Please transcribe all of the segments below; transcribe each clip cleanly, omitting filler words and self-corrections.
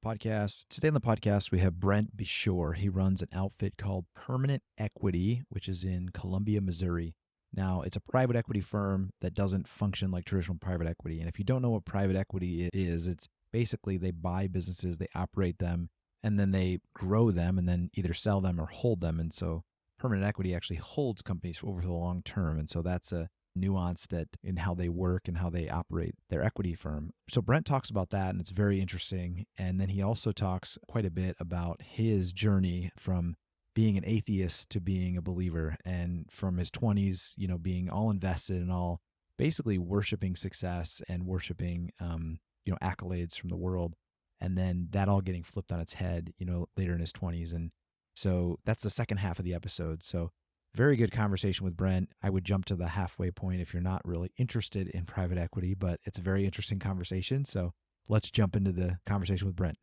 Podcast. Today on the podcast, we have Brent Beshore. He runs an outfit called Permanent Equity, which is in Columbia, Missouri. Now, it's a private equity firm that doesn't function like traditional private equity. And if you don't know what private equity is, it's basically they buy businesses, they operate them, and then they grow them and then either sell them or hold them. And so permanent equity actually holds companies over the long term. And so that's a nuance that in how they work and how they operate their equity firm. So Brent talks about that, and it's very interesting. And then he also talks quite a bit about his journey from being an atheist to being a believer, and from his 20s, being all invested and all basically worshiping success and worshiping, accolades from the world. And then that all getting flipped on its head, later in his 20s. And so that's the second half of the episode. So very good conversation with Brent. I would jump to the halfway point if you're not really interested in private equity, but it's a very interesting conversation. So let's jump into the conversation with Brent.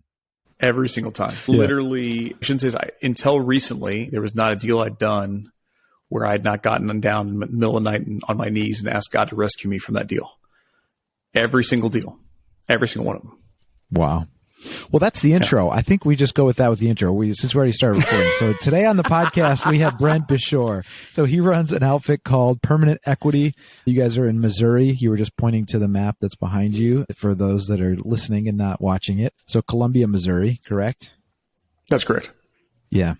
Every single time. Yeah. Literally, I shouldn't say until recently, there was not a deal I'd done where I had not gotten down in the middle of the night and on my knees and asked God to rescue me from that deal. Every single deal. Every single one of them. Wow. Well, that's the intro. Yeah. I think we just go with that with the intro. Since we already started recording. So today on the podcast, we have Brent Beshore. So he runs an outfit called Permanent Equity. You guys are in Missouri. You were just pointing to the map that's behind you for those that are listening and not watching it. So Columbia, Missouri, correct? That's correct. Yeah.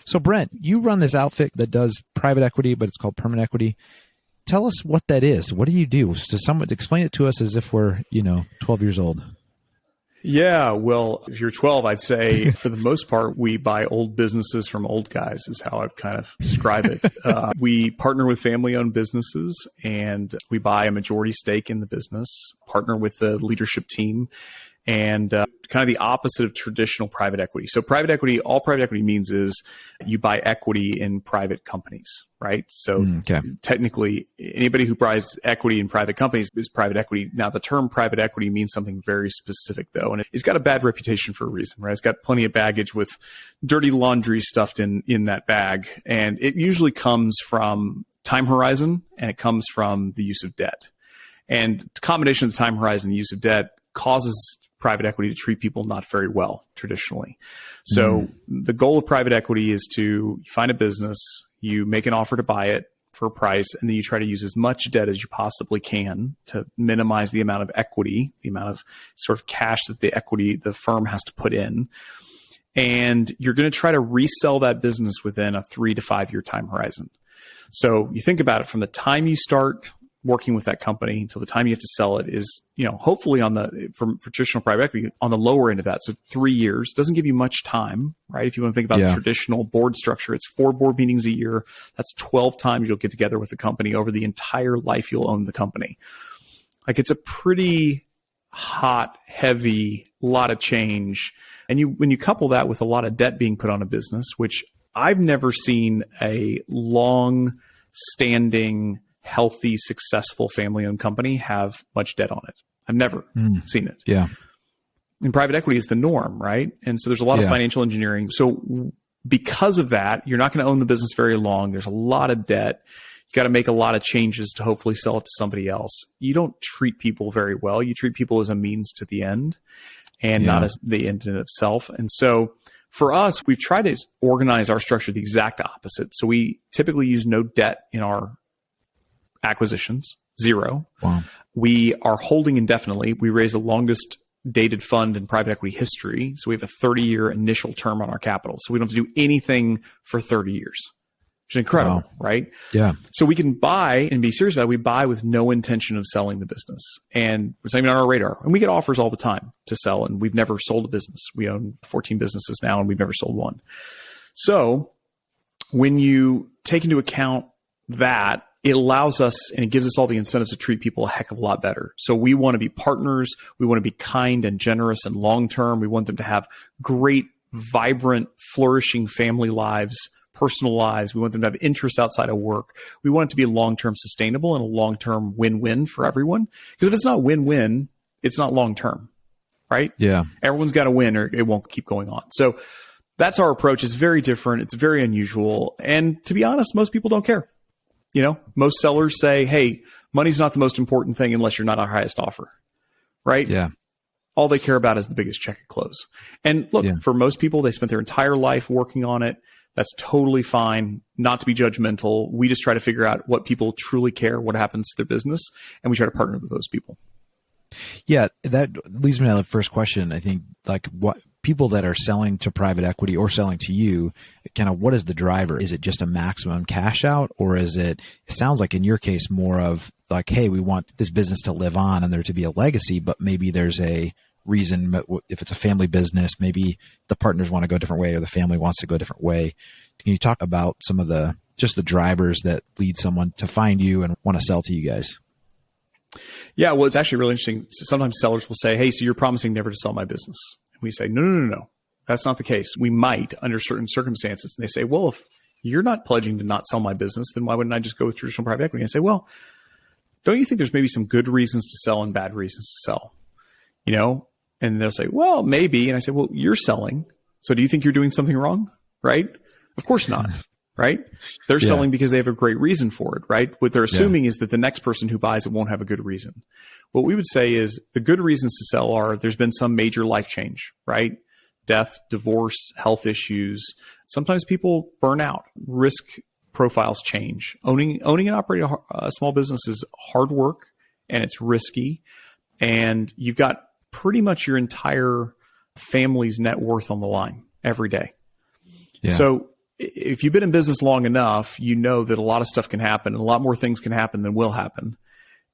So Brent, you run this outfit that does private equity, but it's called Permanent Equity. Tell us what that is. What do you do? So someone explain it to us as if we're, 12 years old. Yeah, well, if you're 12, I'd say for the most part, we buy old businesses from old guys is how I'd kind of describe it. We partner with family-owned businesses and we buy a majority stake in the business, partner with the leadership team, and kind of the opposite of traditional private equity. So private equity, all private equity means is you buy equity in private companies, right? So technically, anybody who buys equity in private companies is private equity. Now, the term private equity means something very specific, though, and it's got a bad reputation for a reason, right? It's got plenty of baggage with dirty laundry stuffed in that bag, and it usually comes from time horizon, and it comes from the use of debt. And the combination of the time horizon and use of debt causes private equity to treat people not very well traditionally. So the goal of private equity is to find a business, you make an offer to buy it for a price, and then you try to use as much debt as you possibly can to minimize the amount of equity, the amount of sort of cash that the firm has to put in. And you're going to try to resell that business within a 3 to 5 year time horizon. So you think about it from the time you start working with that company until the time you have to sell it is, hopefully for traditional private equity on the lower end of that. So 3 years doesn't give you much time, right? If you want to think about the traditional board structure, it's 4 board meetings a year. That's 12 times you'll get together with the company over the entire life you'll own the company. Like it's a pretty hot, heavy, lot of change. And when you couple that with a lot of debt being put on a business, which I've never seen a long standing healthy, successful family-owned company have much debt on it. I've never seen it. Yeah. And private equity is the norm, right? And so there's a lot of financial engineering. So because of that, you're not going to own the business very long. There's a lot of debt. You got to make a lot of changes to hopefully sell it to somebody else. You don't treat people very well. You treat people as a means to the end and not as the end in itself. And so for us, we've tried to organize our structure the exact opposite. So we typically use no debt in our acquisitions, 0. Wow. We are holding indefinitely. We raised the longest dated fund in private equity history. So we have a 30-year initial term on our capital. So we don't have to do anything for 30 years, which is incredible, right? Yeah. So we can buy and be serious about it. We buy with no intention of selling the business. And it's not even on our radar. And we get offers all the time to sell. And we've never sold a business. We own 14 businesses now and we've never sold one. So when you take into account that, it allows us and it gives us all the incentives to treat people a heck of a lot better. So we want to be partners. We want to be kind and generous and long-term. We want them to have great, vibrant, flourishing family lives, personal lives. We want them to have interests outside of work. We want it to be long-term sustainable and a long-term win-win for everyone. Because if it's not win-win, it's not long-term, right? Yeah. Everyone's got to win or it won't keep going on. So that's our approach. It's very different. It's very unusual. And to be honest, most people don't care. Most sellers say, hey, money's not the most important thing unless you're not our highest offer, right? Yeah. All they care about is the biggest check at close. And look, for most people, they spent their entire life working on it. That's totally fine. Not to be judgmental. We just try to figure out what people truly care, what happens to their business, and we try to partner with those people. Yeah, that leads me to the first question. I think like what people that are selling to private equity or selling to you, kind of what is the driver? Is it just a maximum cash out, or is it sounds like in your case more of like, hey, we want this business to live on and there to be a legacy, but maybe there's a reason. If it's a family business, maybe the partners want to go a different way or the family wants to go a different way. Can you talk about some of the drivers that lead someone to find you and want to sell to you guys? Yeah, well, it's actually really interesting. Sometimes sellers will say, hey, so you're promising never to sell my business. And we say, no. That's not the case. We might under certain circumstances. And they say, well, if you're not pledging to not sell my business, then why wouldn't I just go with traditional private equity? And I say, well, don't you think there's maybe some good reasons to sell and bad reasons to sell? You know? And they'll say, well, maybe. And I say, well, you're selling. So do you think you're doing something wrong? Right? Of course not. Right? They're selling because they have a great reason for it, right? What they're assuming is that the next person who buys it won't have a good reason. What we would say is the good reasons to sell are there's been some major life change, right? Death, divorce, health issues. Sometimes people burn out, risk profiles change. Owning and operating a small business is hard work and it's risky. And you've got pretty much your entire family's net worth on the line every day. Yeah. So if you've been in business long enough, you know that a lot of stuff can happen and a lot more things can happen than will happen.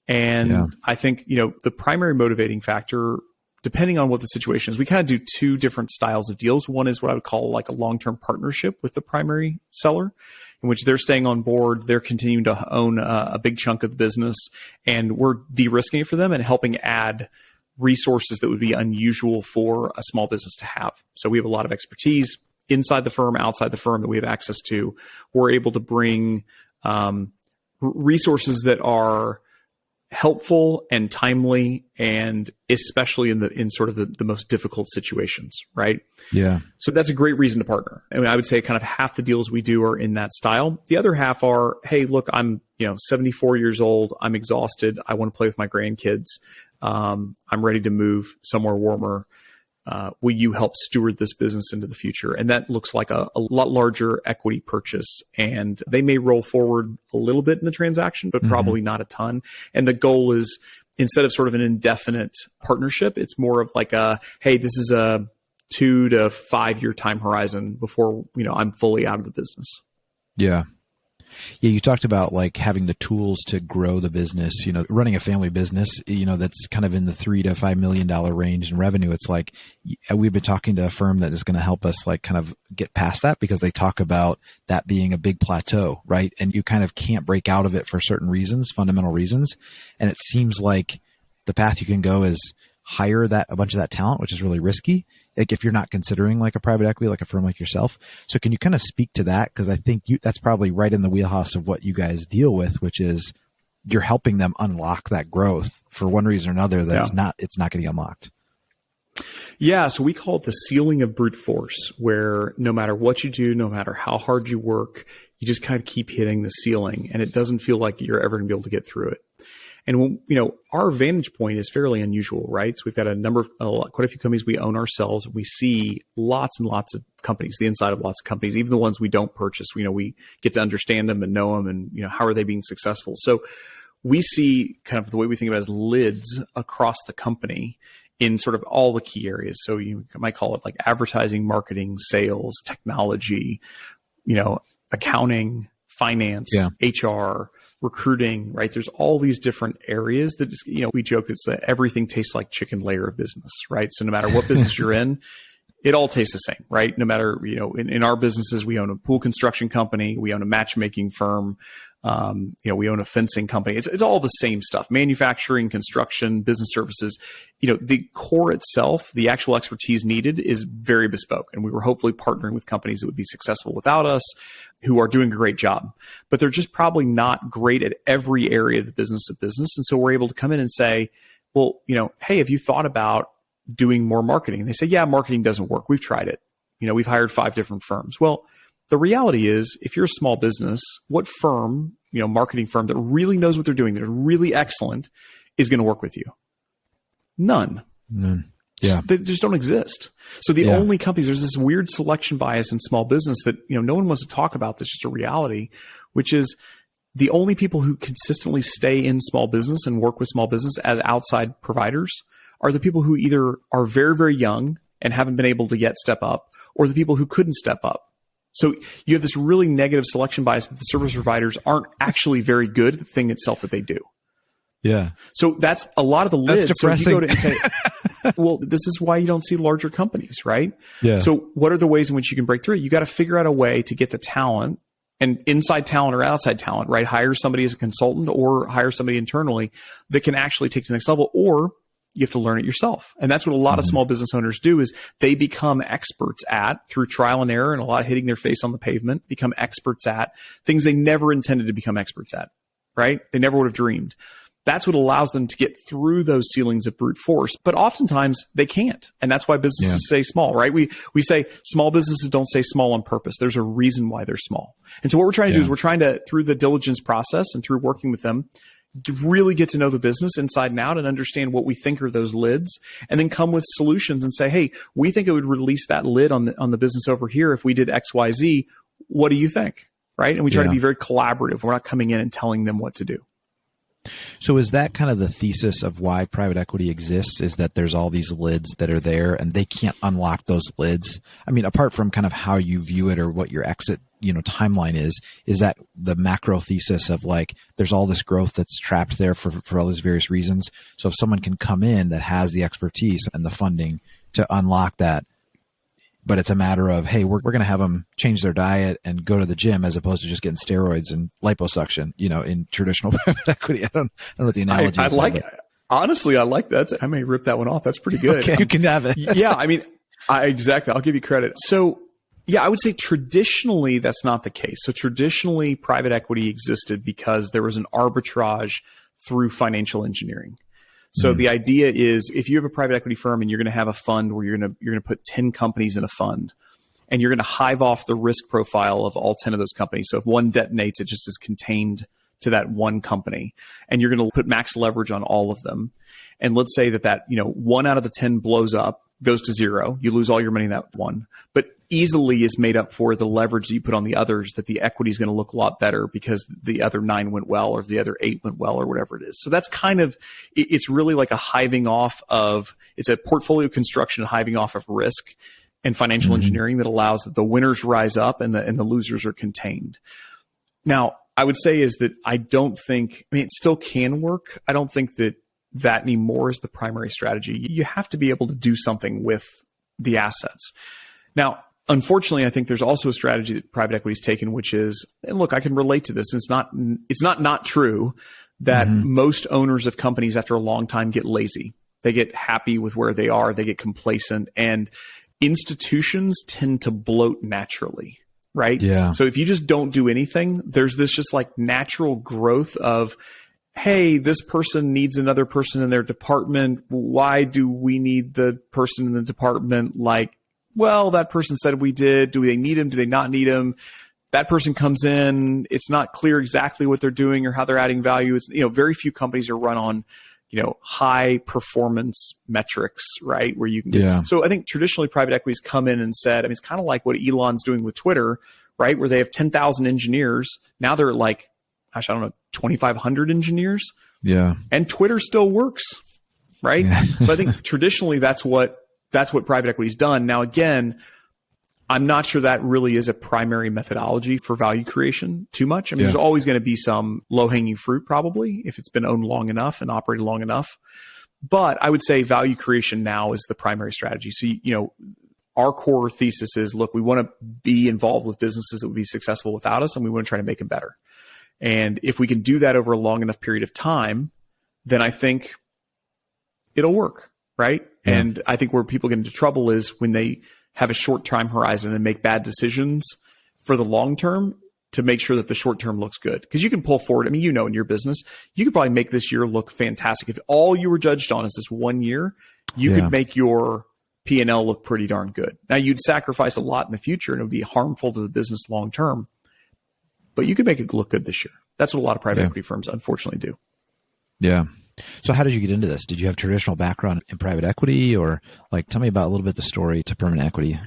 And I think, the primary motivating factor, depending on what the situation is, we kind of do two different styles of deals. One is what I would call like a long-term partnership with the primary seller, in which they're staying on board, they're continuing to own a big chunk of the business, and we're de-risking it for them and helping add resources that would be unusual for a small business to have. So we have a lot of expertise inside the firm, outside the firm that we have access to. We're able to bring resources that are helpful and timely, and especially in sort of the most difficult situations, right? Yeah. So that's a great reason to partner. I mean, I would say kind of half the deals we do are in that style. The other half are, hey, look, I'm 74 years old. I'm exhausted. I want to play with my grandkids. I'm ready to move somewhere warmer. Will you help steward this business into the future? And that looks like a lot larger equity purchase. And they may roll forward a little bit in the transaction, but probably not a ton. And the goal is, instead of sort of an indefinite partnership, it's more of like hey, this is a 2 to 5 year time horizon before, I'm fully out of the business. Yeah. Yeah, you talked about like having the tools to grow the business, running a family business, that's kind of in the $3 to $5 million range in revenue. It's like, we've been talking to a firm that is going to help us like kind of get past that, because they talk about that being a big plateau, right? And you kind of can't break out of it for certain reasons, fundamental reasons. And it seems like the path you can go is hire a bunch of that talent, which is really risky. Like if you're not considering like a private equity, like a firm like yourself. So can you kind of speak to that? Because I think that's probably right in the wheelhouse of what you guys deal with, which is you're helping them unlock that growth for one reason or another. It's not getting unlocked. Yeah. So we call it the ceiling of brute force, where no matter what you do, no matter how hard you work, you just kind of keep hitting the ceiling, and it doesn't feel like you're ever going to be able to get through it. And, our vantage point is fairly unusual, right? So we've got quite a few companies we own ourselves. We see lots and lots of companies, the inside of lots of companies, even the ones we don't purchase. We get to understand them and know them, and, how are they being successful? So we see kind of the way we think about it as lids across the company in sort of all the key areas. So you might call it like advertising, marketing, sales, technology, accounting, finance, HR, recruiting, right? There's all these different areas that, we joke it's everything tastes like chicken layer of business, right? So no matter what business you're in, it all tastes the same, right? No matter, in our businesses, we own a pool construction company, we own a matchmaking firm, we own a fencing company. It's all the same stuff: manufacturing, construction, business services. The core itself, the actual expertise needed, is very bespoke. And we were hopefully partnering with companies that would be successful without us, who are doing a great job, but they're just probably not great at every area of the business. And so we're able to come in and say, well, hey, have you thought about doing more marketing? And they say, yeah, marketing doesn't work. We've tried it. We've hired 5 different firms. Well, the reality is, if you're a small business, what firm, marketing firm that really knows what they're doing, that are really excellent, is going to work with you? None. They just don't exist. So the only companies, there's this weird selection bias in small business that, no one wants to talk about. That's just a reality, which is the only people who consistently stay in small business and work with small business as outside providers are the people who either are very, very young and haven't been able to yet step up, or the people who couldn't step up. So you have this really negative selection bias that the service providers aren't actually very good at the thing itself that they do. Yeah. So that's a lot of the lids. That's so if depressing. you go to and say, well, this is why you don't see larger companies, right? Yeah. So what are the ways in which you can break through it? You got to figure out a way to get the talent, and inside talent or outside talent, right? Hire somebody as a consultant or hire somebody internally that can actually take to the next level, or you have to learn it yourself. And that's what a lot of small business owners do, is they become experts at, through trial and error and a lot of hitting their face on the pavement, become experts at things they never intended to become experts at, right? They never would have dreamed. That's what allows them to get through those ceilings of brute force. But oftentimes they can't. And that's why businesses say small, right? We say small businesses don't say small on purpose. There's a reason why they're small. And so what we're trying to do is we're trying to, through the diligence process and through working with them, to really get to know the business inside and out and understand what we think are those lids, and then come with solutions and say, hey, we think it would release that lid on the business over here if we did X, Y, Z. What do you think? Right? And we try to be very collaborative. We're not coming in and telling them what to do. So is that kind of the thesis of why private equity exists, is that there's all these lids that are there and they can't unlock those lids? I mean, apart from kind of how you view it or what your exit, timeline is that the macro thesis of like, there's all this growth that's trapped there for all these various reasons. So if someone can come in that has the expertise and the funding to unlock that, but it's a matter of, hey, we're going to have them change their diet and go to the gym as opposed to just getting steroids and liposuction, in traditional private equity. I don't know what the analogy is. Honestly, I like that. I may rip that one off. That's pretty good. Okay, you can have it. Yeah. I mean, exactly. I'll give you credit. So yeah, I would say traditionally that's not the case. So traditionally private equity existed because there was an arbitrage through financial engineering. So the idea is, if you have a private equity firm and you're going to have a fund where you're going to put 10 companies in a fund, and you're going to hive off the risk profile of all 10 of those companies. So if one detonates, it just is contained to that one company, and you're going to put max leverage on all of them. And let's say that 1 out of the 10 blows up, goes to zero. You lose all your money in that one, but easily is made up for the leverage that you put on the others, that the equity is going to look a lot better because the other 9 went well, or the other 8 went well, or whatever it is. So that's kind of, it's really like a hiving off of, it's a portfolio construction, hiving off of risk and financial engineering that allows that the winners rise up and the losers are contained. Now, I would say is that it still can work. I don't think that anymore is the primary strategy. You have to be able to do something with the assets. Now, unfortunately, I think there's also a strategy that private equity has taken, which is, and look, I can relate to this. It's not true that most owners of companies after a long time get lazy. They get happy with where they are. They get complacent, and institutions tend to bloat naturally, right? Yeah. So if you just don't do anything, there's this just like natural growth of, hey, this person needs another person in their department. Why do we need the person in the department? Like, well, that person said we did. Do they need him? Do they not need him? That person comes in. It's not clear exactly what they're doing or how they're adding value. It's, very few companies are run on, high performance metrics, right? Where you can get. So I think traditionally private equities come in and said, it's kind of like what Elon's doing with Twitter, right? Where they have 10,000 engineers. Now they're like, 2,500 engineers. Yeah. And Twitter still works, right? Yeah. So I think traditionally that's what private equity's done. Now, again, I'm not sure that really is a primary methodology for value creation too much. There's always going to be some low-hanging fruit probably if it's been owned long enough and operated long enough. But I would say value creation now is the primary strategy. So, our core thesis is, look, we want to be involved with businesses that would be successful without us, and we want to try to make them better. And if we can do that over a long enough period of time, then I think it'll work, right? Yeah. And I think where people get into trouble is when they have a short time horizon and make bad decisions for the long term to make sure that the short term looks good. Because you can pull forward, in your business, you could probably make this year look fantastic. If all you were judged on is this 1 year, you could make your P&L look pretty darn good. Now, you'd sacrifice a lot in the future and it would be harmful to the business long term. But you could make it look good this year. That's what a lot of private equity firms unfortunately do. Yeah. So how did you get into this? Did you have traditional background in private equity, or like, tell me about a little bit the story to permanent equity?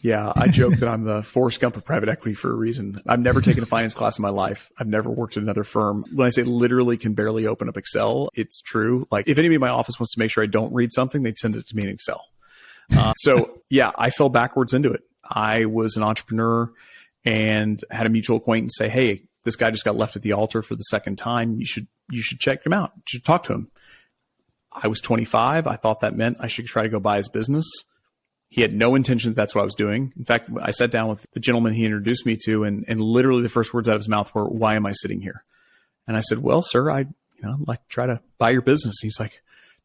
Yeah, I joke that I'm the Forrest Gump of private equity for a reason. I've never taken a finance class in my life. I've never worked at another firm. When I say literally can barely open up Excel, it's true. Like if anybody in my office wants to make sure I don't read something, they send it to me in Excel. So yeah, I fell backwards into it. I was an entrepreneur and had a mutual acquaintance say, "Hey, this guy just got left at the altar for the second time. You should check him out. You should talk to him." I was 25. I thought that meant I should try to go buy his business. He had no intention that that's what I was doing. In fact, I sat down with the gentleman he introduced me to, and literally the first words out of his mouth were, "Why am I sitting here?" And I said, "Well, sir, I'd like to try to buy your business." He's like,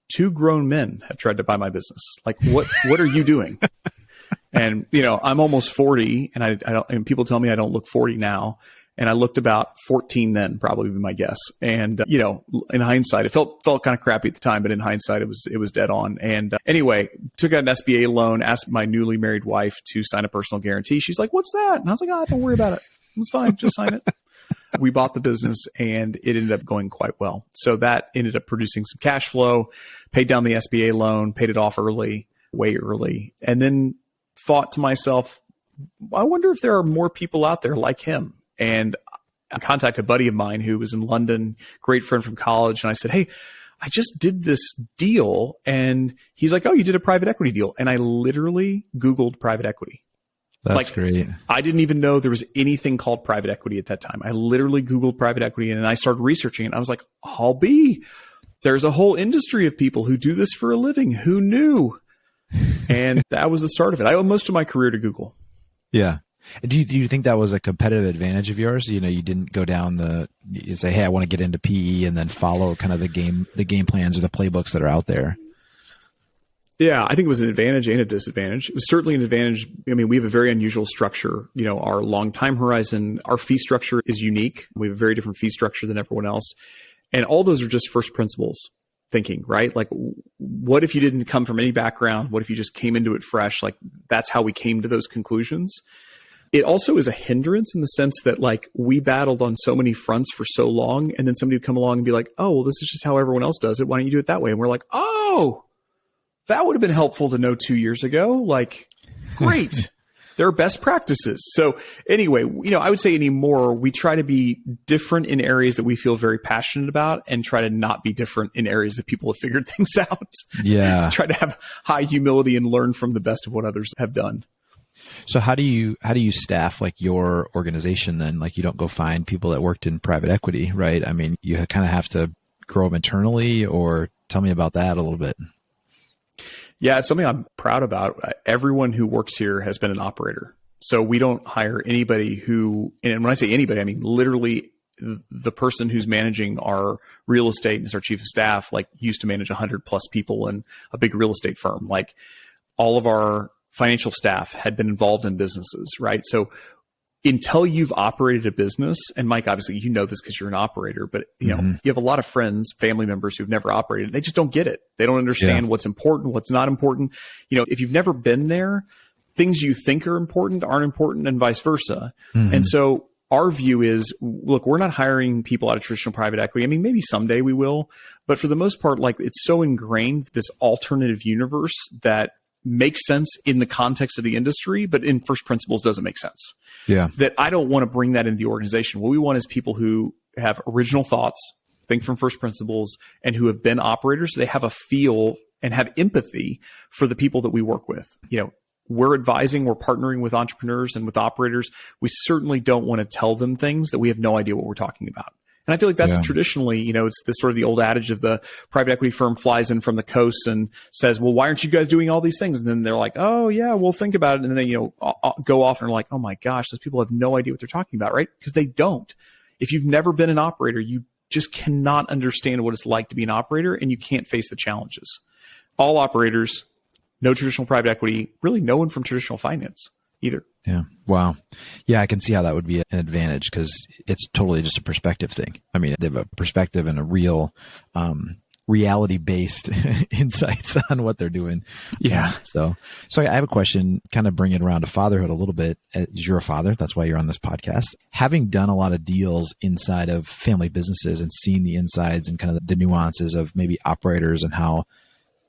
"2 grown men have tried to buy my business. Like, what are you doing?" And, I'm almost 40 and I don't, and people tell me I don't look 40 now. And I looked about 14 then, probably would be my guess. And, in hindsight, it felt kind of crappy at the time, but in hindsight, it was dead on. And anyway, took out an SBA loan, asked my newly married wife to sign a personal guarantee. She's like, "What's that?" And I was like, "Don't worry about it. It's fine. Just sign it." We bought the business and it ended up going quite well. So that ended up producing some cash flow, paid down the SBA loan, paid it off early, way early, and then thought to myself, I wonder if there are more people out there like him. And I contacted a buddy of mine who was in London, great friend from college. And I said, "Hey, I just did this deal." And he's like, "Oh, you did a private equity deal." And I literally Googled private equity. That's great. I didn't even know there was anything called private equity at that time. I literally Googled private equity and I started researching it. I was like, there's a whole industry of people who do this for a living. Who knew? And that was the start of it. I owe most of my career to Google. Yeah. Do you think that was a competitive advantage of yours? You didn't go down you say, "Hey, I want to get into PE," and then follow kind of the game plans or the playbooks that are out there. Yeah, I think it was an advantage and a disadvantage. It was certainly an advantage. I mean, we have a very unusual structure. Our long time horizon, our fee structure is unique. We have a very different fee structure than everyone else. And all those are just first principles thinking, right? Like, what if you didn't come from any background? What if you just came into it fresh? Like, that's how we came to those conclusions. It also is a hindrance in the sense that, like, we battled on so many fronts for so long, and then somebody would come along and be like, "Oh, well, this is just how everyone else does it. Why don't you do it that way?" And we're like, "Oh, that would have been helpful to know 2 years ago." Like, great. There are best practices. So anyway, I would say anymore, we try to be different in areas that we feel very passionate about and try to not be different in areas that people have figured things out. Yeah. Try to have high humility and learn from the best of what others have done. So how do you staff like your organization then? Like, you don't go find people that worked in private equity, right? I mean, you kind of have to grow them internally, or tell me about that a little bit. Yeah, it's something I'm proud about. Everyone who works here has been an operator. So we don't hire anybody and when I say anybody, I mean literally the person who's managing our real estate and is our chief of staff, like, used to manage 100 plus people in a big real estate firm. Like, all of our financial staff had been involved in businesses, right? So until you've operated a business, and Mike, obviously, this because you're an operator, but you have a lot of friends, family members who've never operated. They just don't get it. They don't understand what's important, what's not important. If you've never been there, things you think are important aren't important, and vice versa. Mm-hmm. And so our view is, look, we're not hiring people out of traditional private equity. I mean, maybe someday we will, but for the most part, like, it's so ingrained, this alternative universe that makes sense in the context of the industry, but in first principles doesn't make sense. Yeah. That I don't want to bring that into the organization. What we want is people who have original thoughts, think from first principles, and who have been operators. They have a feel and have empathy for the people that we work with. We're advising, we're partnering with entrepreneurs and with operators. We certainly don't want to tell them things that we have no idea what we're talking about. And I feel like that's traditionally, it's this sort of the old adage of the private equity firm flies in from the coast and says, "Well, why aren't you guys doing all these things?" And then they're like, "Oh yeah, we'll think about it." And then they, go off and are like, "Oh my gosh, those people have no idea what they're talking about," right? Because they don't. If you've never been an operator, you just cannot understand what it's like to be an operator, and you can't face the challenges. All operators, no traditional private equity, really no one from traditional finance either. Yeah. Wow. Yeah, I can see how that would be an advantage, because it's totally just a perspective thing. I mean, they have a perspective and a real reality-based insights on what they're doing. Yeah. So I have a question, kind of bring it around to fatherhood a little bit. You're a father. That's why you're on this podcast. Having done a lot of deals inside of family businesses and seen the insides and kind of the nuances of maybe operators and how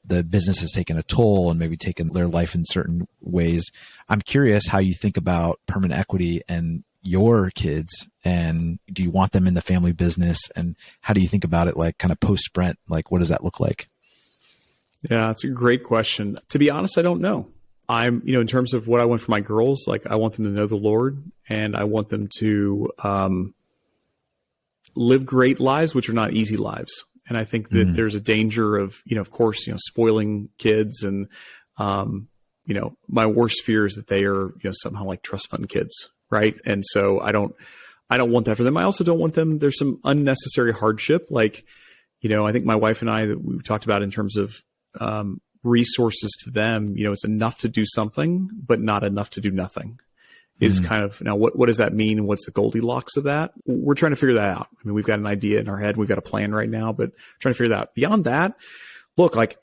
the business has taken a toll and maybe taken their life in certain ways, I'm curious how you think about permanent equity and your kids, and do you want them in the family business, and how do you think about it, like kind of post Brent, like what does that look like? Yeah, it's a great question. To be honest, I don't know. I'm, in terms of what I want for my girls, like I want them to know the Lord, and I want them to live great lives, which are not easy lives. And I think that there's a danger of, of course, spoiling kids, and my worst fear is that they are, somehow like trust fund kids. Right. And so I don't want that for them. I also don't want them. There's some unnecessary hardship. Like, I think my wife and I, that we talked about in terms of resources to them, it's enough to do something, but not enough to do nothing is kind of, now what does that mean? What's the Goldilocks of that? We're trying to figure that out. I mean, we've got an idea in our head. We've got a plan right now, but trying to figure that out. Beyond that, look, like,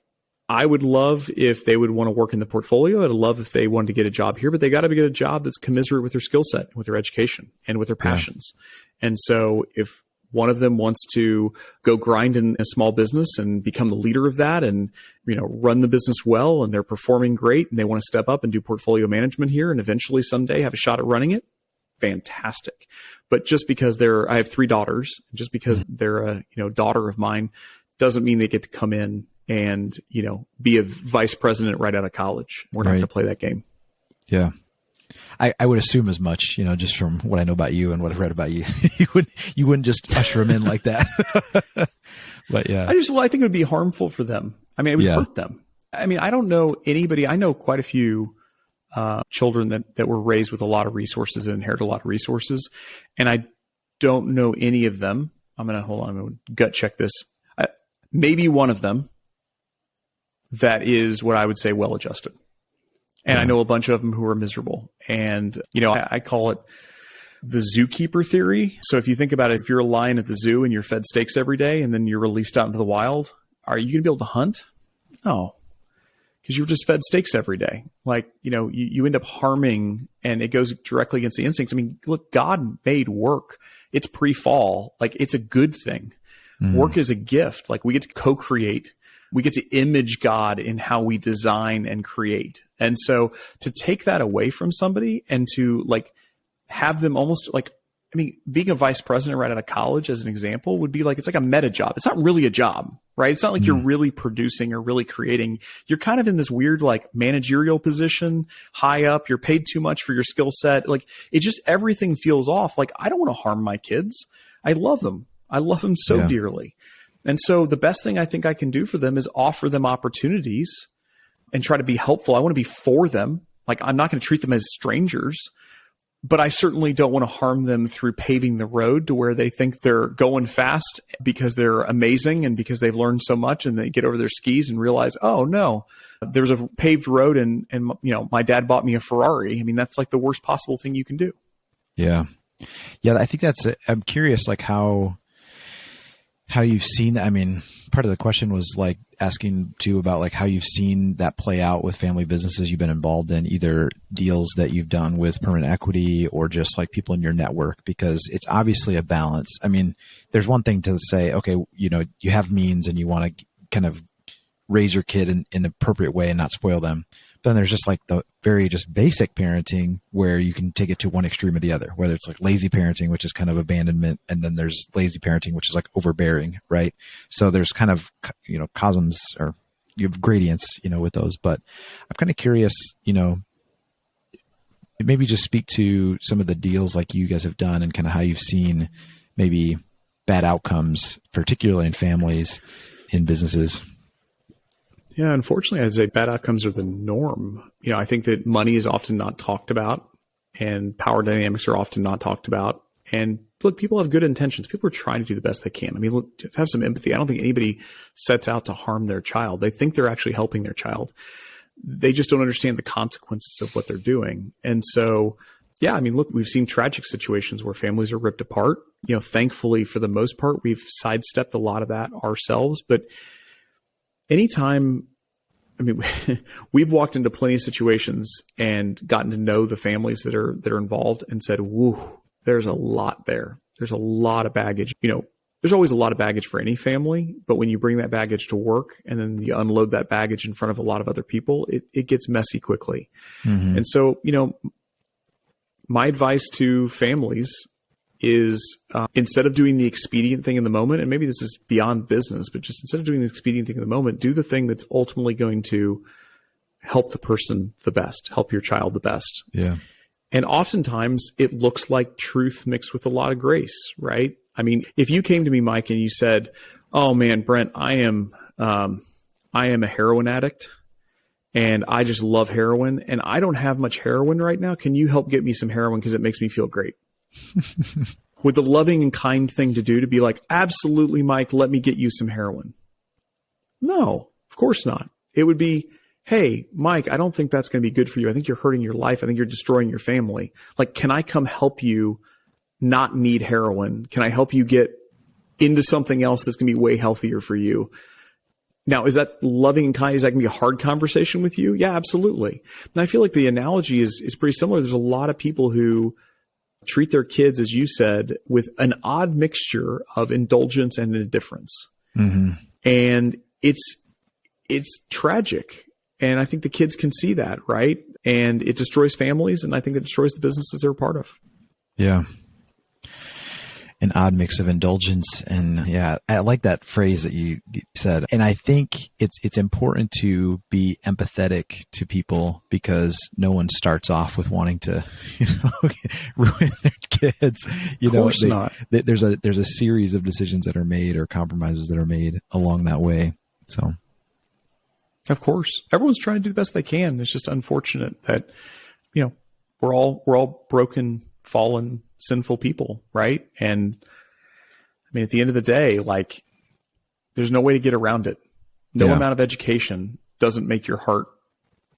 I would love if they would want to work in the portfolio. I'd love if they wanted to get a job here, but they got to get a job that's commensurate with their skill set, with their education, and with their passions. Yeah. And so if one of them wants to go grind in a small business and become the leader of that and, run the business well, and they're performing great, and they want to step up and do portfolio management here and eventually someday have a shot at running it, fantastic. But just because I have 3 daughters, just because they're a, daughter of mine, doesn't mean they get to come in and, be a vice president right out of college. We're not going to play that game. Yeah. I would assume as much, just from what I know about you and what I've read about you, you wouldn't just usher them in like that. But yeah, I think it would be harmful for them. I mean, it would hurt them. I mean, I don't know anybody. I know quite a few children that were raised with a lot of resources and inherited a lot of resources. And I don't know any of them. I'm going to gut check this. Maybe one of them that is what I would say well-adjusted. And I know a bunch of them who are miserable. And, I call it the zookeeper theory. So if you think about it, if you're a lion at the zoo and you're fed steaks every day and then you're released out into the wild, are you going to be able to hunt? No, because you're just fed steaks every day. Like, you end up harming, and it goes directly against the instincts. I mean, look, God made work. It's pre-fall. Like, it's a good thing. Work is a gift. Like, we get to co-create. We get to image God in how we design and create. And so to take that away from somebody and to have them almost being a vice president right out of college as an example would be it's like a meta job. It's not really a job, right? It's not like you're really producing or really creating. You're kind of in this weird managerial position, high up. You're paid too much for your skill set. Everything feels off. I don't want to harm my kids. I love them. I love them so dearly. And so the best thing I think I can do for them is offer them opportunities and try to be helpful. I want to be for them. I'm not going to treat them as strangers, but I certainly don't want to harm them through paving the road to where they think they're going fast because they're amazing and because they've learned so much, and they get over their skis and realize, oh no, there's a paved road and my dad bought me a Ferrari. I mean, that's the worst possible thing you can do. Yeah. Yeah. I think I'm curious, how you've seen that. I mean, part of the question was asking too about how you've seen that play out with family businesses you've been involved in, either deals that you've done with permanent equity or just people in your network, because it's obviously a balance. I mean, there's one thing to say, okay, you have means and you want to kind of raise your kid in the appropriate way and not spoil them. But then there's just the very just basic parenting where you can take it to one extreme or the other, whether it's lazy parenting, which is kind of abandonment. And then there's lazy parenting, which is overbearing, right? So there's kind of, cosms, or you have gradients, with those. But I'm kind of curious, maybe just speak to some of the deals you guys have done and kind of how you've seen maybe bad outcomes, particularly in families, in businesses. Yeah, unfortunately, I'd say bad outcomes are the norm. I think that money is often not talked about, and power dynamics are often not talked about. And look, people have good intentions. People are trying to do the best they can. I mean, look, have some empathy. I don't think anybody sets out to harm their child. They think they're actually helping their child. They just don't understand the consequences of what they're doing. And so, yeah, I mean, look, we've seen tragic situations where families are ripped apart. Thankfully, for the most part, we've sidestepped a lot of that ourselves. But anytime, I mean, we've walked into plenty of situations and gotten to know the families that are involved and said, woo, there's a lot there. There's a lot of baggage. There's always a lot of baggage for any family, but when you bring that baggage to work and then you unload that baggage in front of a lot of other people, it gets messy quickly. Mm-hmm. And so, my advice to families is instead of doing the expedient thing in the moment, and maybe this is beyond business, but just instead of doing the expedient thing in the moment, do the thing that's ultimately going to help the person the best, help your child the best. Yeah. And oftentimes it looks like truth mixed with a lot of grace, right? I mean, if you came to me, Mike, and you said, "Oh man, Brent, I am a heroin addict and I just love heroin and I don't have much heroin right now. Can you help get me some heroin because it makes me feel great?" Would the loving and kind thing to do to be like, "Absolutely, Mike, let me get you some heroin"? No, of course not. It would be, "Hey, Mike, I don't think that's going to be good for you. I think you're hurting your life. I think you're destroying your family. Like, can I come help you not need heroin? Can I help you get into something else that's going to be way healthier for you?" Now, is that loving and kind? Is that going to be a hard conversation with you? Yeah, absolutely. And I feel like the analogy is pretty similar. There's a lot of people who treat their kids, as you said, with an odd mixture of indulgence and indifference. Mm-hmm. And it's tragic. And I think the kids can see that, right? And it destroys families, and I think it destroys the businesses they're a part of. Yeah. An odd mix of indulgence. And yeah, I like that phrase that you said. And I think it's important to be empathetic to people because no one starts off with wanting to, ruin their kids. Of course not. There's a series of decisions that are made or compromises that are made along that way. So. Of course, everyone's trying to do the best they can. It's just unfortunate that, we're all broken, fallen, sinful people, right? And I mean, at the end of the day, like, there's no way to get around it. No amount of education doesn't make your heart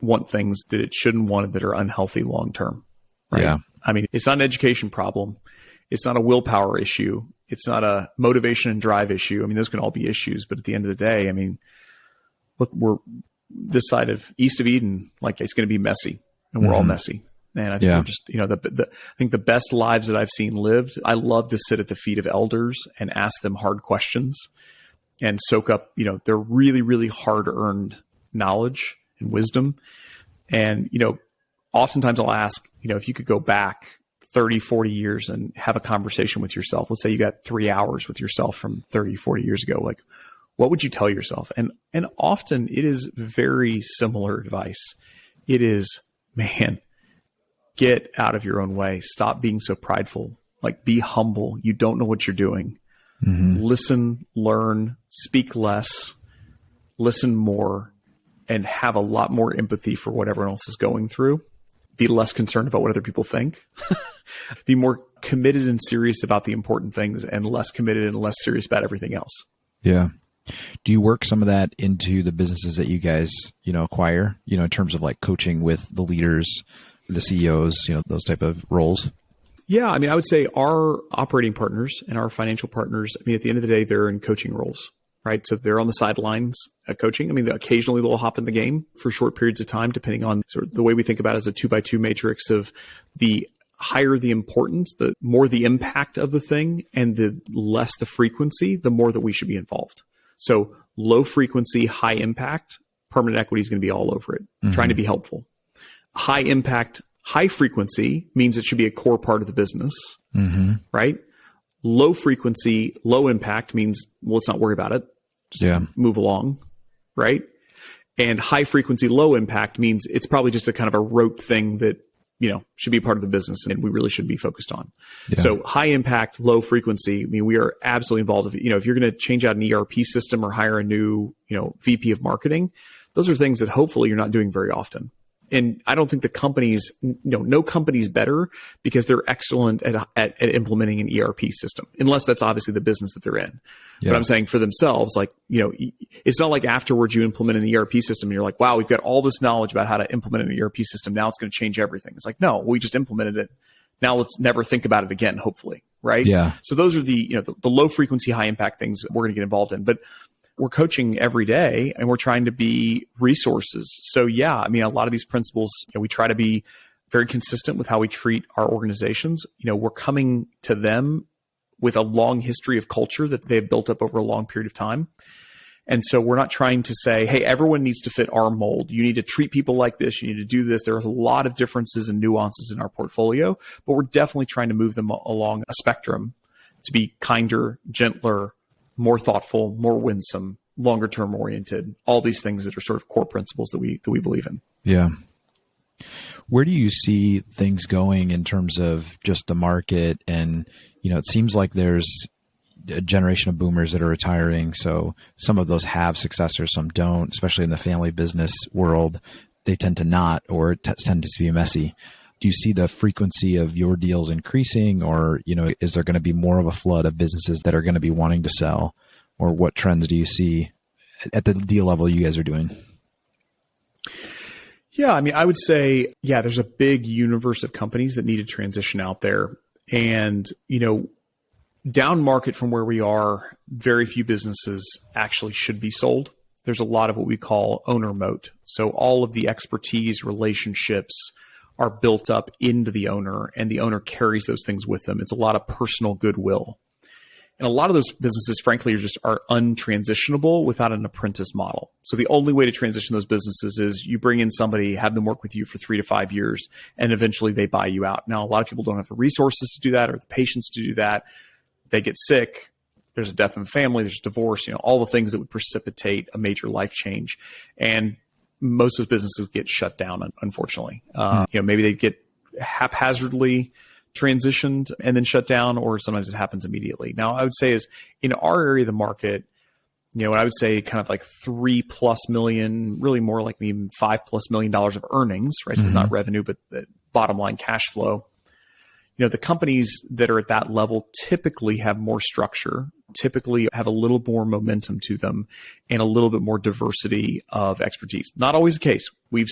want things that it shouldn't want that are unhealthy long term, right? Yeah. I mean, it's not an education problem. It's not a willpower issue. It's not a motivation and drive issue. I mean, those can all be issues, but at the end of the day, I mean, look, we're this side of east of Eden, like, it's going to be messy, and we're all messy. And I think we're just, I think the best lives that I've seen lived, I love to sit at the feet of elders and ask them hard questions and soak up, their really, really hard earned knowledge and wisdom. And, oftentimes I'll ask, if you could go back 30, 40 years and have a conversation with yourself, let's say you got 3 hours with yourself from 30, 40 years ago, like, what would you tell yourself? And often it is very similar advice. It is, man, get out of your own way. Stop being so prideful. Like, be humble. You don't know what you're doing. Mm-hmm. Listen, learn, speak less, listen more, and have a lot more empathy for what everyone else is going through. Be less concerned about what other people think. Be more committed and serious about the important things and less committed and less serious about everything else. Yeah. Do you work some of that into the businesses that you guys, acquire, in terms of like coaching with the leaders, the CEOs, those type of roles? Yeah. I mean, I would say our operating partners and our financial partners, I mean, at the end of the day, they're in coaching roles, right? So they're on the sidelines coaching. I mean, occasionally they'll hop in the game for short periods of time, depending on sort of the way we think about it as a 2x2 matrix of the higher the importance, the more the impact of the thing, and the less the frequency, the more that we should be involved. So low frequency, high impact, permanent equity is going to be all over it, trying to be helpful. High impact, high frequency means it should be a core part of the business, right? Low frequency, low impact means, well, let's not worry about it. Just move along, right? And high frequency, low impact means it's probably just a kind of a rote thing that, should be part of the business and we really should be focused on. Yeah. So high impact, low frequency. I mean, we are absolutely involved. If you're going to change out an ERP system or hire a new, VP of marketing, those are things that hopefully you're not doing very often. And I don't think the companies, no company's better because they're excellent at implementing an ERP system, unless that's obviously the business that they're in. Yeah. But I'm saying for themselves, like, it's not like afterwards you implement an ERP system and you're like, wow, we've got all this knowledge about how to implement an ERP system. Now it's going to change everything. It's like, no, we just implemented it. Now let's never think about it again, hopefully. Right. Yeah. So those are the low frequency, high impact things that we're going to get involved in. But we're coaching every day and we're trying to be resources. So yeah, I mean, a lot of these principles, we try to be very consistent with how we treat our organizations. We're coming to them with a long history of culture that they've built up over a long period of time. And so we're not trying to say, hey, everyone needs to fit our mold. You need to treat people like this. You need to do this. There are a lot of differences and nuances in our portfolio, but we're definitely trying to move them along a spectrum to be kinder, gentler, more thoughtful, more winsome, longer term oriented, all these things that are sort of core principles that we believe in. Yeah. Where do you see things going in terms of just the market? And, it seems like there's a generation of boomers that are retiring. So some of those have successors, some don't, especially in the family business world. They tend to not, or it tend to be messy. Do you see the frequency of your deals increasing, or, is there going to be more of a flood of businesses that are going to be wanting to sell? Or what trends do you see at the deal level you guys are doing? Yeah, I mean, I would say, there's a big universe of companies that need to transition out there. And, down market from where we are, very few businesses actually should be sold. There's a lot of what we call owner moat. So all of the expertise, relationships are built up into the owner, and the owner carries those things with them. It's a lot of personal goodwill. And a lot of those businesses, frankly, are untransitionable without an apprentice model. So the only way to transition those businesses is you bring in somebody, have them work with you for 3 to 5 years, and eventually they buy you out. Now, a lot of people don't have the resources to do that or the patience to do that. They get sick. There's a death in the family. There's divorce, all the things that would precipitate a major life change. And most of those businesses get shut down, unfortunately. Maybe they get haphazardly transitioned and then shut down, or sometimes it happens immediately. Now, I would say is in our area of the market, what I would say kind of like $3+ million, really more like even $5+ million of earnings, right? So not revenue, but the bottom line cash flow. The companies that are at that level typically have more structure, typically have a little more momentum to them, and a little bit more diversity of expertise. Not always the case. We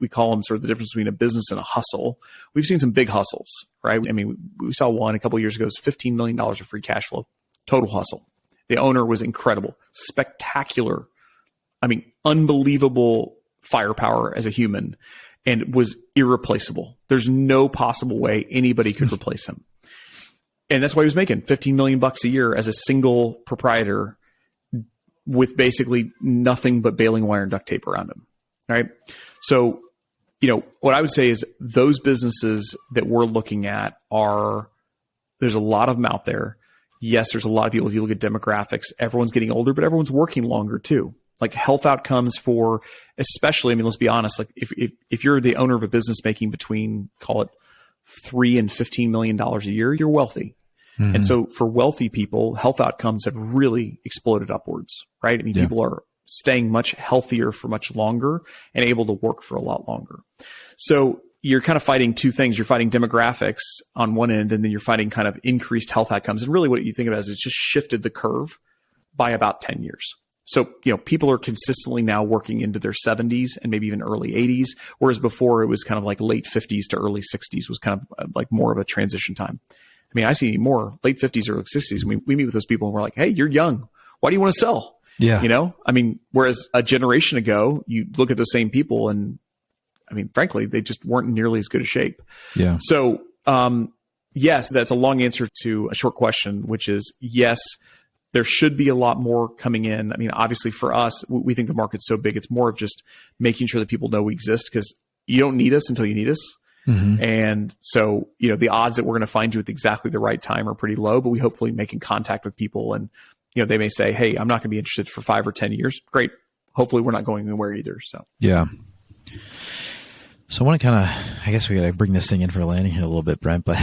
call them sort of the difference between a business and a hustle. We've seen some big hustles, right? I mean, we saw one a couple of years ago, it was $15 million of free cash flow, total hustle. The owner was incredible, spectacular. I mean, unbelievable firepower as a human, and was irreplaceable. There's no possible way anybody could replace him. And that's why he was making $15 million a year as a single proprietor with basically nothing but baling wire and duct tape around him. Right. So, what I would say is those businesses that we're looking at there's a lot of them out there. Yes, there's a lot of people. If you look at demographics, everyone's getting older, but everyone's working longer too. Like health outcomes for, especially, I mean, let's be honest, like if you're the owner of a business making between, call it $3 and $15 million a year, you're wealthy. Mm-hmm. And so for wealthy people, health outcomes have really exploded upwards, right? I mean, people are staying much healthier for much longer and able to work for a lot longer. So you're kind of fighting two things. You're fighting demographics on one end, and then you're fighting kind of increased health outcomes. And really what you think of it as, it's just shifted the curve by about 10 years. So, people are consistently now working into their 70s and maybe even early 80s, whereas before it was kind of like late 50s to early 60s was kind of like more of a transition time. I mean, I see more late 50s, early 60s. We meet with those people and we're like, hey, you're young. Why do you want to sell? Yeah. I mean, whereas a generation ago, you look at those same people and, I mean, frankly, they just weren't nearly as good a shape. Yeah. So, yes, that's a long answer to a short question, which is yes, there should be a lot more coming in. I mean, obviously for us, we think the market's so big. It's more of just making sure that people know we exist, because you don't need us until you need us. Mm-hmm. And so, the odds that we're going to find you at exactly the right time are pretty low, but we hopefully making contact with people and, they may say, hey, I'm not going to be interested for 5 or 10 years. Great. Hopefully we're not going anywhere either. So, yeah. So I want to I guess we got to bring this thing in for a landing here a little bit, Brent, but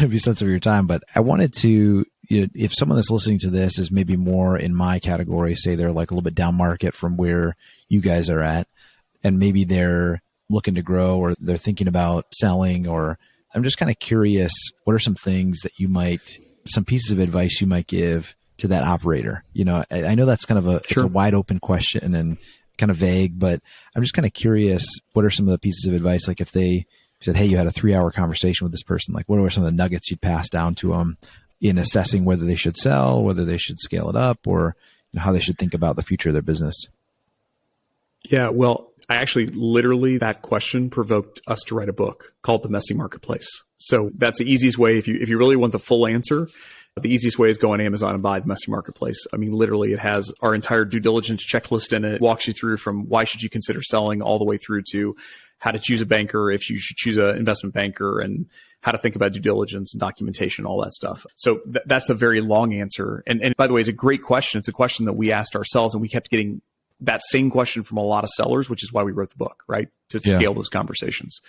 be sensitive of your time. But I wanted to, if someone that's listening to this is maybe more in my category, say they're like a little bit down market from where you guys are at, and maybe they're looking to grow or they're thinking about selling, or I'm just kind of curious, what are some things that some pieces of advice you might give to that operator? I know that's kind of it's a wide open question and kind of vague, but I'm just kind of curious, what are some of the pieces of advice? Like if they said, hey, you had a 3-hour conversation with this person, like what are some of the nuggets you'd pass down to them in assessing whether they should sell, whether they should scale it up, or, and how they should think about the future of their business? Yeah, well, I actually literally that question provoked us to write a book called The Messy Marketplace. So that's the easiest way. If you really want the full answer, the easiest way is go on Amazon and buy The Messy Marketplace. I mean, literally it has our entire due diligence checklist in it. It walks you through from why should you consider selling all the way through to how to choose a banker, if you should choose an investment banker, and how to think about due diligence and documentation, all that stuff. So that's a very long answer. And by the way, it's a great question. It's a question that we asked ourselves, and we kept getting that same question from a lot of sellers, which is why we wrote the book, right? To scale those conversations.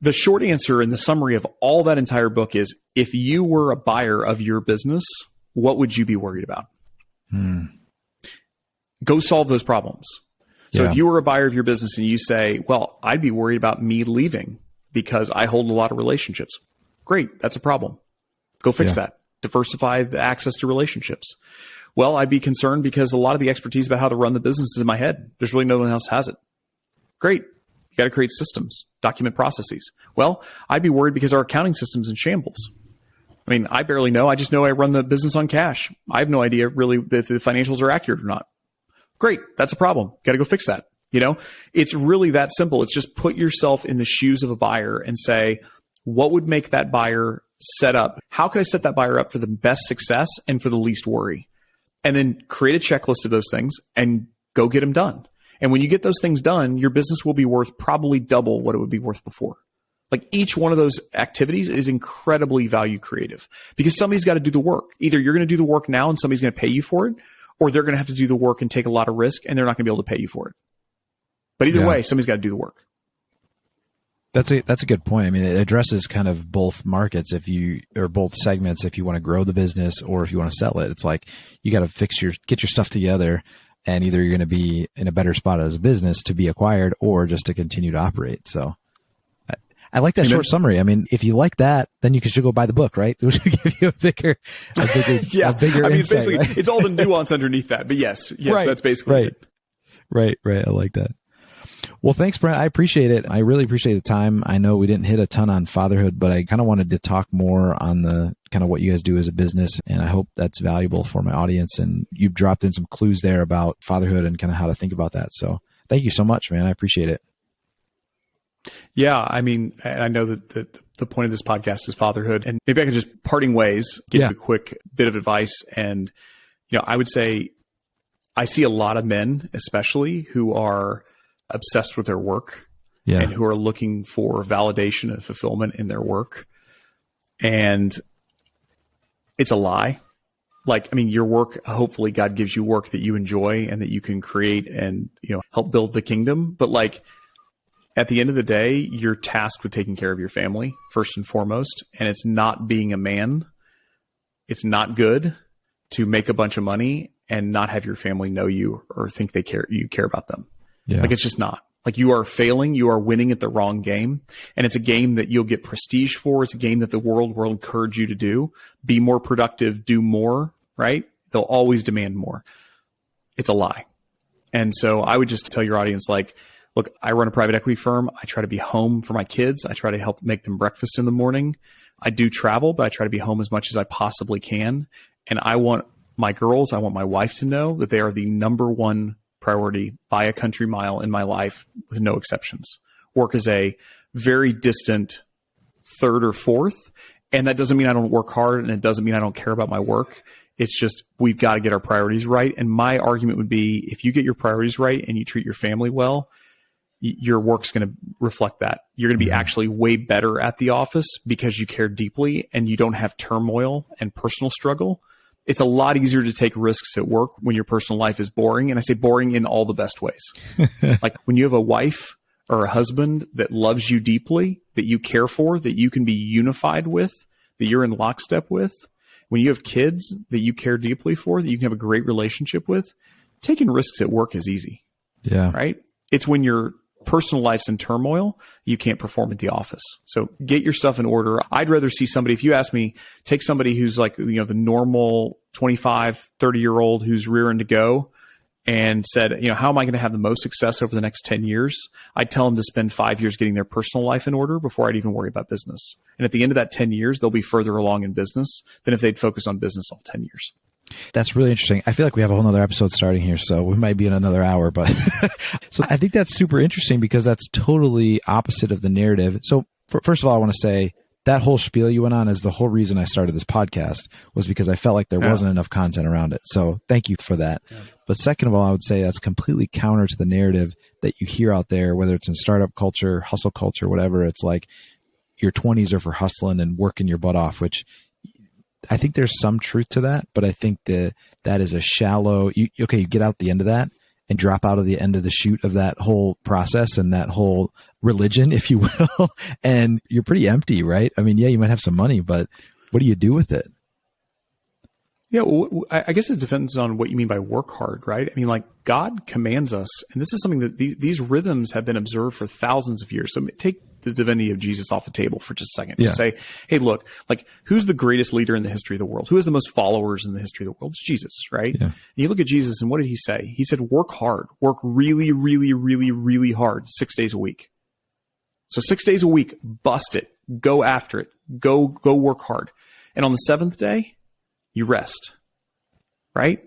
The short answer and the summary of all that entire book is, if you were a buyer of your business, what would you be worried about? Go solve those problems. So if you were a buyer of your business and you say, well, I'd be worried about me leaving because I hold a lot of relationships. Great. That's a problem. Go fix that. Diversify the access to relationships. Well, I'd be concerned because a lot of the expertise about how to run the business is in my head. There's really no one else has it. Great. You got to create systems, document processes. Well, I'd be worried because our accounting system's in shambles. I mean, I barely know. I just know I run the business on cash. I have no idea really if the financials are accurate or not. Great. That's a problem. Got to go fix that. You know, it's really that simple. It's just put yourself in the shoes of a buyer and say, what would make that buyer set up? How can I set that buyer up for the best success and for the least worry? And then create a checklist of those things and go get them done. And when you get those things done, your business will be worth probably double what it would be worth before. Like each one of those activities is incredibly value creative because somebody's got to do the work. Either you're going to do the work now and somebody's going to pay you for it, or they're going to have to do the work and take a lot of risk and they're not going to be able to pay you for it. But either way, somebody's got to do the work. That's a good point. I mean, it addresses kind of both markets or both segments. If you want to grow the business or if you want to sell it, it's like you got to get your stuff together, and either you're going to be in a better spot as a business to be acquired or just to continue to operate. So I like that short summary. I mean, if you like that, then you should go buy the book, right? It should give you a bigger I mean, insight, basically, right? It's all the nuance underneath that. But yes, right, that's basically it. Right. I like that. Well, thanks, Brent. I appreciate it. I really appreciate the time. I know we didn't hit a ton on fatherhood, but I kind of wanted to talk more on the kind of what you guys do as a business. And I hope that's valuable for my audience. And you've dropped in some clues there about fatherhood and kind of how to think about that. So thank you so much, man. I appreciate it. Yeah. I mean, I know that the point of this podcast is fatherhood, and maybe I could just parting ways, give you a quick bit of advice. And, I would say I see a lot of men, especially, who are obsessed with their work and who are looking for validation and fulfillment in their work. And it's a lie. Like, I mean, your work, hopefully God gives you work that you enjoy and that you can create and, help build the kingdom. But like at the end of the day, you're tasked with taking care of your family first and foremost. And it's not being a man. It's not good to make a bunch of money and not have your family know you or think you care about them. Like, it's just not. Like, you are failing. You are winning at the wrong game. And it's a game that you'll get prestige for. It's a game that the world will encourage you to do. Be more productive, do more, right? They'll always demand more. It's a lie. And so I would just tell your audience, like, look, I run a private equity firm. I try to be home for my kids. I try to help make them breakfast in the morning. I do travel, but I try to be home as much as I possibly can. And I want my wife to know that they are the number one priority by a country mile in my life, with no exceptions. Work is a very distant third or fourth. And that doesn't mean I don't work hard, and it doesn't mean I don't care about my work. It's just, we've got to get our priorities right. And my argument would be, if you get your priorities right and you treat your family well, your work's going to reflect that. You're going to be actually way better at the office because you care deeply and you don't have turmoil and personal struggle. It's a lot easier to take risks at work when your personal life is boring. And I say boring in all the best ways. Like when you have a wife or a husband that loves you deeply, that you care for, that you can be unified with, that you're in lockstep with, when you have kids that you care deeply for, that you can have a great relationship with, taking risks at work is easy. Yeah. Right? It's when your personal life's in turmoil, you can't perform at the office. So get your stuff in order. I'd rather see somebody, if you ask me, take somebody who's like, the normal 25, 30-year-old who's rearing to go and said, how am I going to have the most success over the next 10 years? I'd tell them to spend 5 years getting their personal life in order before I'd even worry about business. And at the end of that 10 years, they'll be further along in business than if they'd focused on business all 10 years. That's really interesting. I feel like we have a whole nother episode starting here, so we might be in another hour, but so I think that's super interesting because that's totally opposite of the narrative. So first of all, I want to say that whole spiel you went on is the whole reason I started this podcast, was because I felt like there wasn't enough content around it. So thank you for that. Yeah. But second of all, I would say that's completely counter to the narrative that you hear out there, whether it's in startup culture, hustle culture, whatever. It's like your 20s are for hustling and working your butt off, which I think there's some truth to that, but I think that is a shallow, you get out the end of that and drop out of the end of the chute of that whole process and that whole religion, if you will, and you're pretty empty, right? I mean, yeah, you might have some money, but what do you do with it? Yeah, well, I guess it depends on what you mean by work hard, right? I mean, like God commands us, and this is something that these rhythms have been observed for thousands of years. So take the divinity of Jesus off the table for just a second. Just say, hey, look, like who's the greatest leader in the history of the world? Who has the most followers in the history of the world? It's Jesus, right? Yeah. And you look at Jesus and what did he say? He said, work hard, work really, really, really, really hard, 6 days a week. So 6 days a week, bust it, go after it, go work hard. And on the seventh day, you rest, right?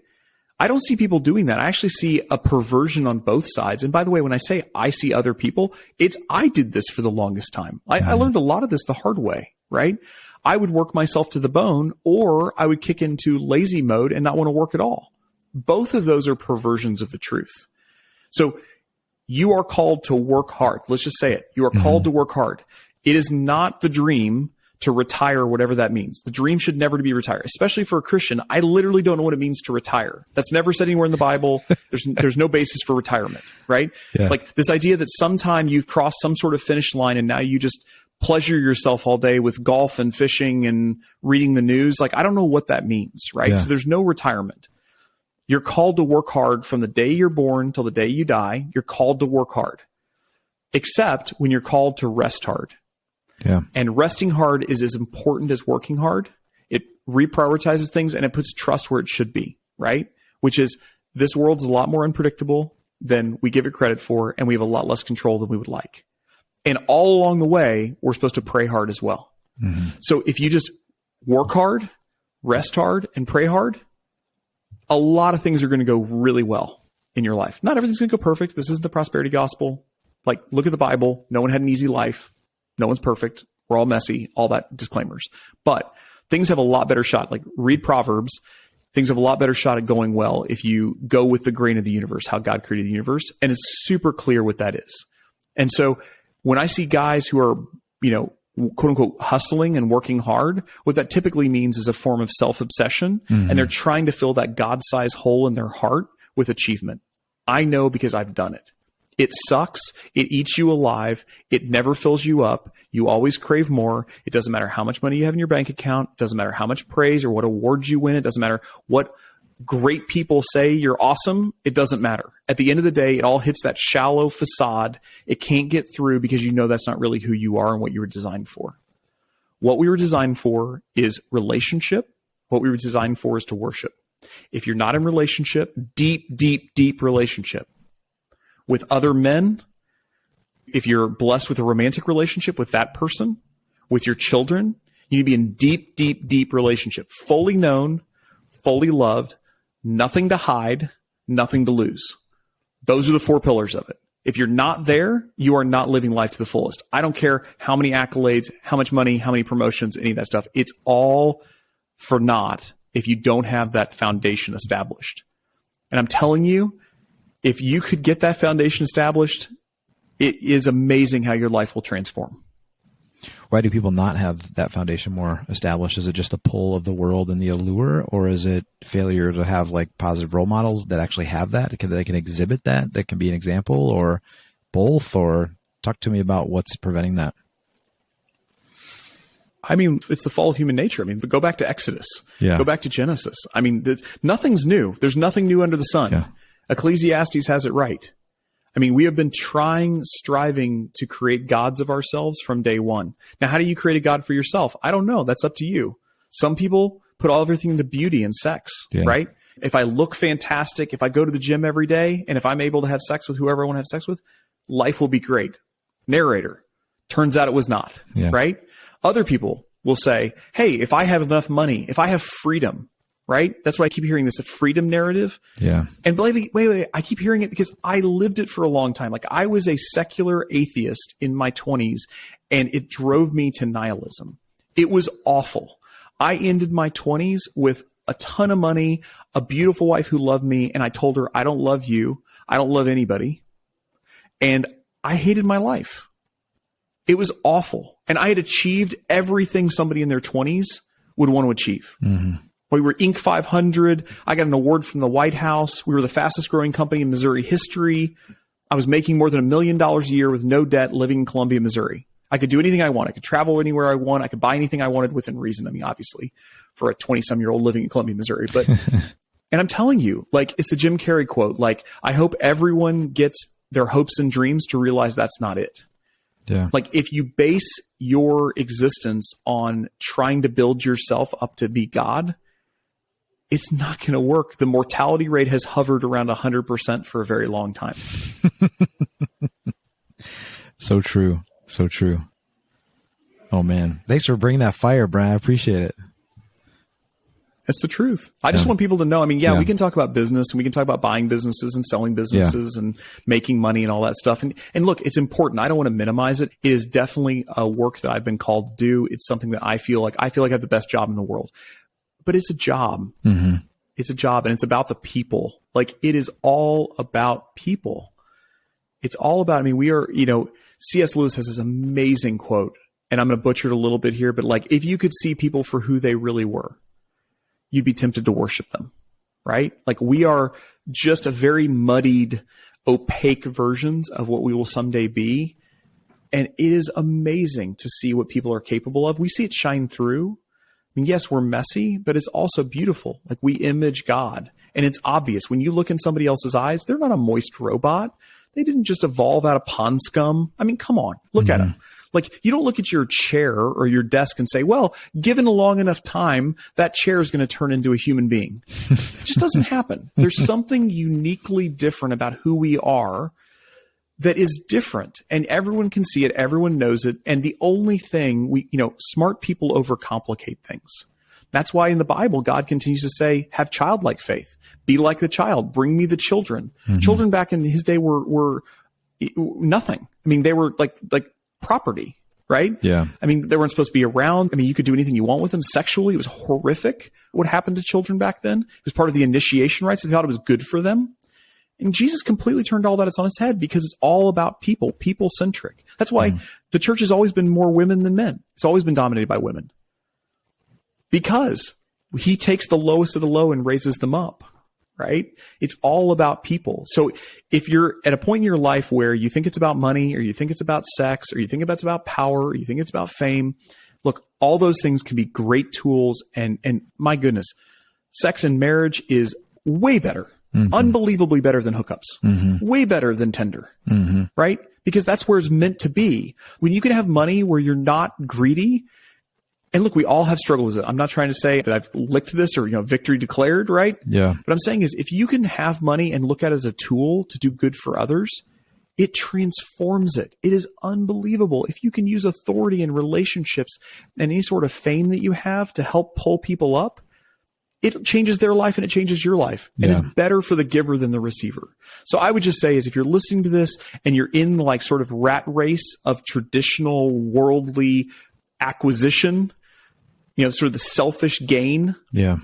I don't see people doing that. I actually see a perversion on both sides. And by the way, when I say I see other people, I did this for the longest time. I learned a lot of this the hard way, right? I would work myself to the bone, or I would kick into lazy mode and not want to work at all. Both of those are perversions of the truth. So you are called to work hard. Let's just say it. You are called to work hard. It is not the dream to retire, whatever that means. The dream should never be retire, especially for a Christian. I literally don't know what it means to retire. That's never said anywhere in the Bible. There's no basis for retirement, right? Yeah. Like this idea that sometime you've crossed some sort of finish line and now you just pleasure yourself all day with golf and fishing and reading the news. Like, I don't know what that means, right? Yeah. So there's no retirement. You're called to work hard from the day you're born till the day you die. You're called to work hard, except when you're called to rest hard. Yeah. And resting hard is as important as working hard. It reprioritizes things and it puts trust where it should be, right? Which is this world's a lot more unpredictable than we give it credit for, and we have a lot less control than we would like. And all along the way, we're supposed to pray hard as well. Mm-hmm. So if you just work hard, rest hard, and pray hard, a lot of things are going to go really well in your life. Not everything's going to go perfect. This isn't the prosperity gospel. Like, look at the Bible. No one had an easy life. No one's perfect. We're all messy, all that disclaimers. But things have a lot better shot. Like, read Proverbs. Things have a lot better shot at going well if you go with the grain of the universe, how God created the universe. And it's super clear what that is. And so when I see guys who are, quote unquote, hustling and working hard, what that typically means is a form of self-obsession. Mm-hmm. And they're trying to fill that God-sized hole in their heart with achievement. I know because I've done it. It sucks. It eats you alive. It never fills you up. You always crave more. It doesn't matter how much money you have in your bank account. It doesn't matter how much praise or what awards you win. It doesn't matter what great people say you're awesome. It doesn't matter. At the end of the day, it all hits that shallow facade. It can't get through because you know that's not really who you are and what you were designed for. What we were designed for is relationship. What we were designed for is to worship. If you're not in relationship, deep relationship with other men, if you're blessed with a romantic relationship with that person, with your children, you need to be in deep relationship, fully known, fully loved, nothing to hide, nothing to lose. Those are the 4 pillars of it. If you're not there, you are not living life to the fullest. I don't care how many accolades, how much money, how many promotions, any of that stuff. It's all for naught if you don't have that foundation established. And I'm telling you, if you could get that foundation established, it is amazing how your life will transform. Why do people not have that foundation more established? Is it just the pull of the world and the allure, or is it failure to have like positive role models that actually have that, that can exhibit that can be an example, or both? Or talk to me about what's preventing that. I mean, it's the fall of human nature. I mean, but go back to Exodus. Yeah. Go back to Genesis. I mean, nothing's new. There's nothing new under the sun. Yeah. Ecclesiastes has it right. I mean, we have been striving to create gods of ourselves from day one. Now, how do you create a god for yourself? I don't know. That's up to you. Some people put everything into beauty and sex, right? If I look fantastic, if I go to the gym every day, and if I'm able to have sex with whoever I want to have sex with, life will be great. Narrator. Turns out it was not, right? Other people will say, hey, if I have enough money, if I have freedom, right? That's why I keep hearing this freedom narrative. Yeah. And believe me, wait, I keep hearing it because I lived it for a long time. Like I was a secular atheist in my 20s and it drove me to nihilism. It was awful. I ended my 20s with a ton of money, a beautiful wife who loved me. And I told her, I don't love you. I don't love anybody. And I hated my life. It was awful. And I had achieved everything somebody in their 20s would want to achieve. Mm-hmm. We were Inc. 500. I got an award from the White House. We were the fastest growing company in Missouri history. I was making more than $1 million a year with no debt living in Columbia, Missouri. I could do anything I want. I could travel anywhere I want. I could buy anything I wanted within reason. I mean, obviously for a 20-some-year-old living in Columbia, Missouri, but, and I'm telling you, like, it's the Jim Carrey quote. Like, I hope everyone gets their hopes and dreams to realize that's not it. Yeah. Like if you base your existence on trying to build yourself up to be God, it's not going to work. The mortality rate has hovered around 100% for a very long time. So true. So true. Oh man. Thanks for bringing that fire, Brent. I appreciate it. It's the truth. I just want people to know. I mean, we can talk about business and we can talk about buying businesses and selling businesses and making money and all that stuff. And look, it's important. I don't want to minimize it. It is definitely a work that I've been called to do. It's something that I feel like I have the best job in the world, but it's a job. Mm-hmm. It's a job and it's about the people. Like it is all about people. It's all about, I mean, we are, C.S. Lewis has this amazing quote and I'm going to butcher it a little bit here, but like, if you could see people for who they really were, you'd be tempted to worship them, right? Like we are just a very muddied, opaque versions of what we will someday be. And it is amazing to see what people are capable of. We see it shine through. I mean, yes, we're messy, but it's also beautiful. Like we image God and it's obvious when you look in somebody else's eyes, they're not a moist robot. They didn't just evolve out of pond scum. I mean, come on, look at them. Like you don't look at your chair or your desk and say, well, given a long enough time, that chair is going to turn into a human being. It just doesn't happen. There's something uniquely different about who we are that is different and everyone can see it. Everyone knows it. And the only thing smart people overcomplicate things. That's why in the Bible, God continues to say, have childlike faith, be like the child, bring me the children. Mm-hmm. Children back in his day were nothing. I mean, they were like property, right? Yeah. I mean, they weren't supposed to be around. I mean, you could do anything you want with them sexually. It was horrific what happened to children back then. It was part of the initiation rites. They thought it was good for them. And Jesus completely turned all that on its head because it's all about people centric. That's why the church has always been more women than men. It's always been dominated by women because he takes the lowest of the low and raises them up. Right? It's all about people. So if you're at a point in your life where you think it's about money or you think it's about sex or you think it's about power or you think it's about fame, look, all those things can be great tools. And my goodness, sex and marriage is way better, unbelievably better than hookups, way better than Tinder, right? Because that's where it's meant to be. When you can have money where you're not greedy. And look, we all have struggled with it. I'm not trying to say that I've licked this or, victory declared, right? Yeah. What I'm saying is if you can have money and look at it as a tool to do good for others, it transforms it. It is unbelievable. If you can use authority and relationships and any sort of fame that you have to help pull people up, it changes their life and it changes your life and is better for the giver than the receiver. So I would just say is if you're listening to this and you're in like sort of rat race of traditional worldly acquisition, sort of the selfish gain. Yeah.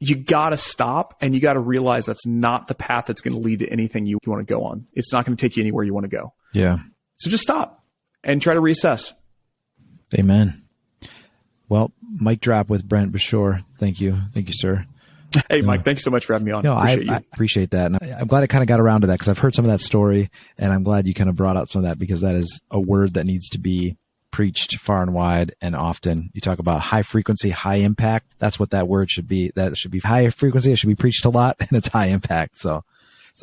You got to stop and you got to realize that's not the path that's going to lead to anything you want to go on. It's not going to take you anywhere you want to go. Yeah. So just stop and try to reassess. Amen. Well, mic drop with Brent Beshore. Thank you. Thank you, sir. Hey, Mike, thanks so much for having me on. I appreciate that. And I'm glad I kind of got around to that because I've heard some of that story and I'm glad you kind of brought out some of that because that is a word that needs to be preached far and wide and often. You talk about high frequency, high impact. That's what that word should be. That should be high frequency. It should be preached a lot and it's high impact. So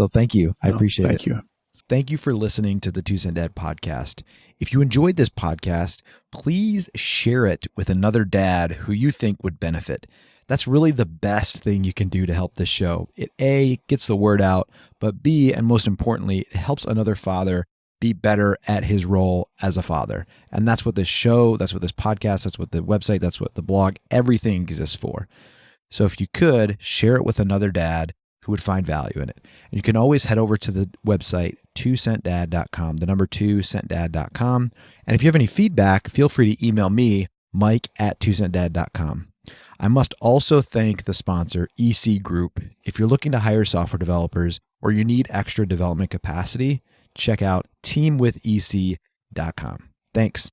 thank you. I appreciate it. Thank you. Thank you for listening to the Two Cent Dad podcast. If you enjoyed this podcast, please share it with another dad who you think would benefit. That's really the best thing you can do to help this show. It A, gets the word out, but B, and most importantly, it helps another father be better at his role as a father. And that's what this show, that's what this podcast, that's what the website, that's what the blog, everything exists for. So if you could, share it with another dad who would find value in it. And you can always head over to the website, 2centdad.com, the number 2centdad.com. And if you have any feedback, feel free to email me, mike@2centdad.com. I must also thank the sponsor, EC Group. If you're looking to hire software developers or you need extra development capacity, check out teamwithec.com. Thanks.